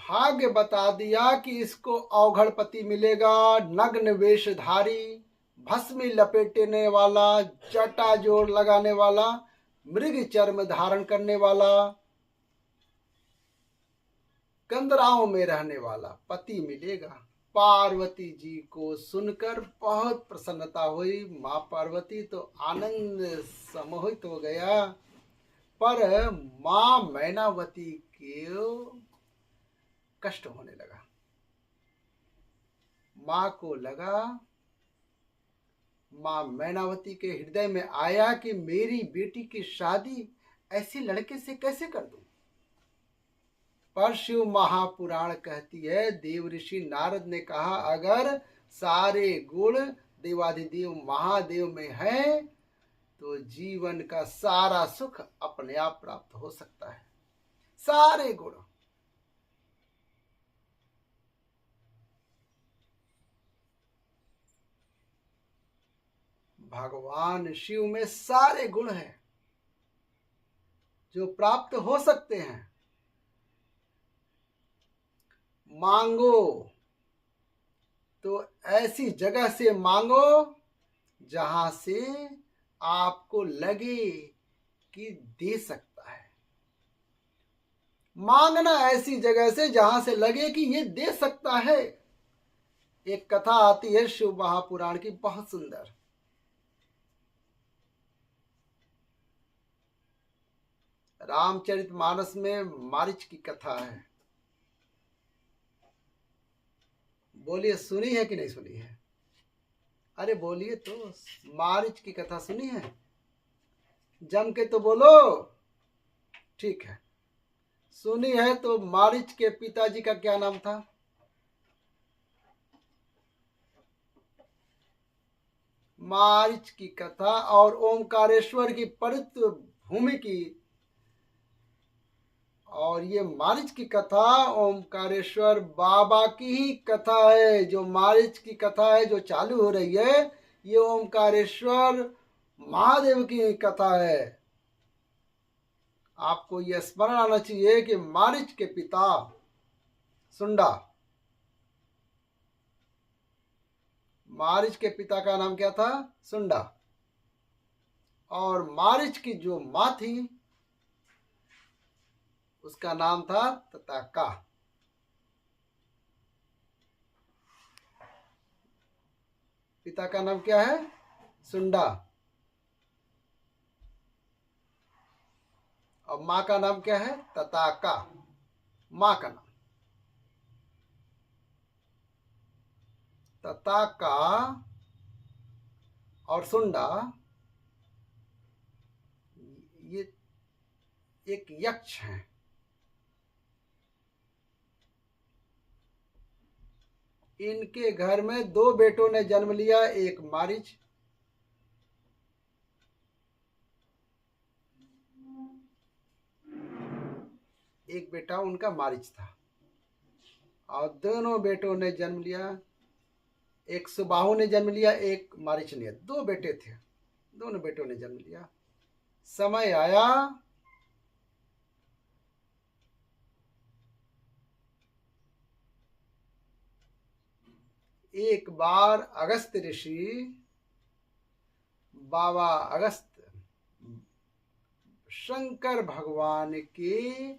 भाग्य बता दिया कि इसको अवघड़ पति मिलेगा, नग्न वेशधारी, भस्मी लपेटने वाला, जटा जोड़ लगाने वाला, मृग चर्म धारण करने वाला, कंदराओं में रहने वाला पति मिलेगा। पार्वती जी को सुनकर बहुत प्रसन्नता हुई। माँ पार्वती तो आनंद सम्मोहित हो गया, पर माँ मैनावती को कष्ट होने लगा। माँ को लगा, माँ मैनावती के हृदय में आया कि मेरी बेटी की शादी ऐसे लड़के से कैसे कर दूं। पर शिव महापुराण कहती है, देव ऋषि नारद ने कहा, अगर सारे गुण देवाधिदेव महादेव में है तो जीवन का सारा सुख अपने आप प्राप्त हो सकता है। सारे गुण, भगवान शिव में सारे गुण हैं जो प्राप्त हो सकते हैं। मांगो तो ऐसी जगह से मांगो जहां से आपको लगे कि दे सकता है। मांगना ऐसी जगह से जहां से लगे कि ये दे सकता है। एक कथा आती है शिव महापुराण की, बहुत सुंदर। रामचरितमानस में मारीच की कथा है। बोलिए, सुनी है कि नहीं सुनी है? अरे बोलिए तो, मारीच की कथा सुनी है? जम के तो बोलो। ठीक है, सुनी है तो मारीच के पिताजी का क्या नाम था? मारीच की कथा और ओमकारेश्वर की पवित्र भूमि की, और ये मारीच की कथा ओमकारेश्वर बाबा की ही कथा है। जो मारीच की कथा है जो चालू हो रही है, ये ओमकारेश्वर महादेव की कथा है। आपको यह स्मरण आना चाहिए कि मारीच के पिता सुंडा, मारीच के पिता का नाम क्या था? सुंडा। और मारीच की जो मां थी उसका नाम था तताका। पिता का नाम क्या है? सुंडा। और मां का नाम क्या है? तताका। मां का नाम तताका और सुंडा, ये एक यक्ष हैं। इनके घर में दो बेटों ने जन्म लिया, एक मारीच, एक बेटा उनका मारीच था। और दोनों बेटों ने जन्म लिया, एक सुबाहु ने जन्म लिया, एक मारीच ने। दो बेटे थे, दोनों बेटों ने जन्म लिया। समय आया, एक बार अगस्त ऋषि, बाबा अगस्त, शंकर भगवान के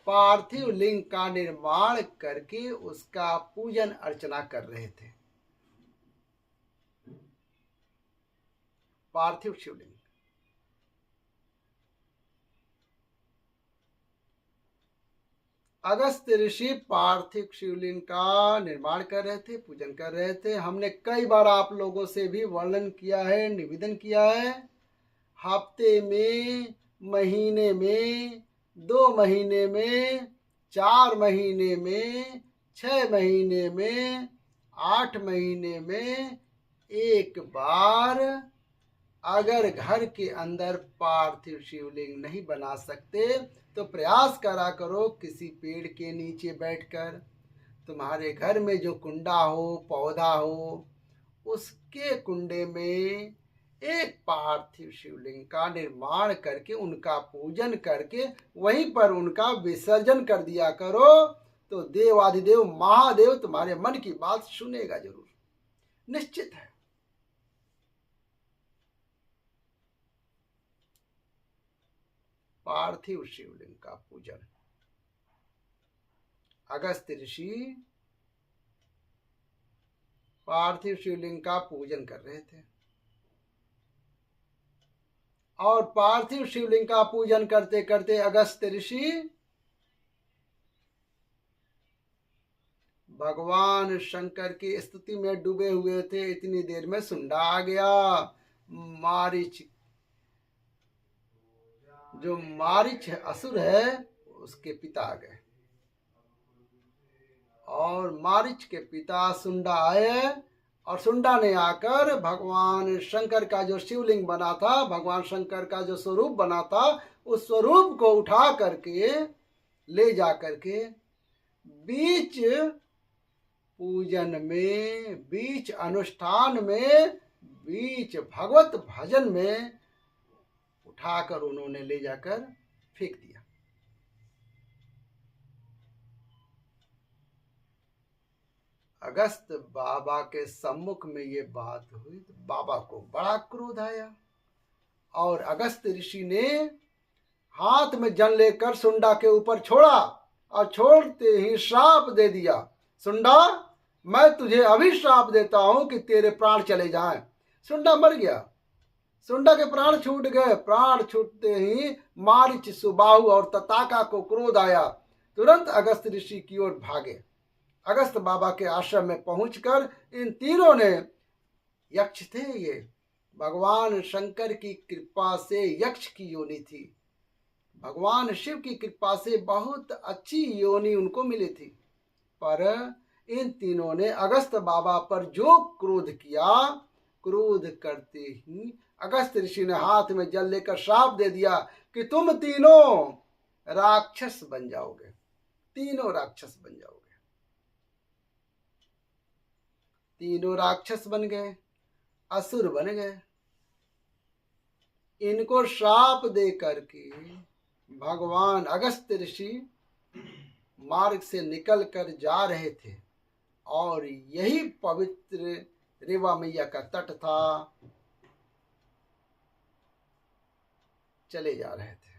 पार्थिव लिंग का निर्माण करके उसका पूजन अर्चना कर रहे थे। पार्थिव शिवलिंग, अगस्त ऋषि पार्थिव शिवलिंग का निर्माण कर रहे थे, पूजन कर रहे थे। हमने कई बार आप लोगों से भी वर्णन किया है, निवेदन किया है। हफ्ते में, महीने में, 2 महीने में, 4 महीने में, 6 महीने में, 8 महीने में एक बार अगर घर के अंदर पार्थिव शिवलिंग नहीं बना सकते तो प्रयास करा करो किसी पेड़ के नीचे बैठकर, तुम्हारे घर में जो कुंडा हो, पौधा हो, उसके कुंडे में एक पार्थिव शिवलिंग का निर्माण करके उनका पूजन करके वहीं पर उनका विसर्जन कर दिया करो। तो देवाधिदेव महादेव तुम्हारे मन की बात सुनेगा जरूर, निश्चित है। पार्थिव शिवलिंग का पूजन। अगस्त ऋषि पार्थिव शिवलिंग का पूजन कर रहे थे, और पार्थिव शिवलिंग का पूजन करते करते अगस्त ऋषि भगवान शंकर की स्तुति में डूबे हुए थे। इतनी देर में सुंडा आ गया। मारीच, जो मारीच असुर है, उसके पिता आ गए, और मारीच के पिता सुंडा आए, और सुंडा ने आकर भगवान शंकर का जो शिवलिंग बना था, भगवान शंकर का जो स्वरूप बना था, उस स्वरूप को उठा करके ले जा करके बीच पूजन में, बीच अनुष्ठान में, बीच भगवत भजन में उठाकर उन्होंने ले जाकर फेंक दिया। अगस्त बाबा के सम्मुख में ये बात हुई तो बाबा को बड़ा क्रोध आया, और अगस्त ऋषि ने हाथ में जल लेकर सुंडा के ऊपर छोड़ा, और छोड़ते ही श्राप दे दिया, सुंडा मैं तुझे अभी श्राप देता हूं कि तेरे प्राण चले जाएं। सुंडा मर गया, सुंडा के प्राण छूट गए। प्राण छूटते ही मारीच, सुबाहु और तताका को क्रोध आया, तुरंत अगस्त ऋषि की ओर भागे। अगस्त बाबा के आश्रम में पहुंचकर इन तीनों ने, यक्ष थे ये, भगवान शंकर की कृपा से यक्ष की योनि थी, भगवान शिव की कृपा से बहुत अच्छी योनि उनको मिली थी, पर इन तीनों ने अगस्त बाबा पर जो क्रोध किया, क्रोध करते ही अगस्त ऋषि ने हाथ में जल लेकर श्राप दे दिया कि तुम तीनों राक्षस बन जाओगे, तीनों राक्षस बन जाओगे। तीनों राक्षस बन गए, असुर बन गए। इनको श्राप दे करके भगवान अगस्त ऋषि मार्ग से निकल कर जा रहे थे, और यही पवित्र रेवा मैया का तट था। चले जा रहे थे।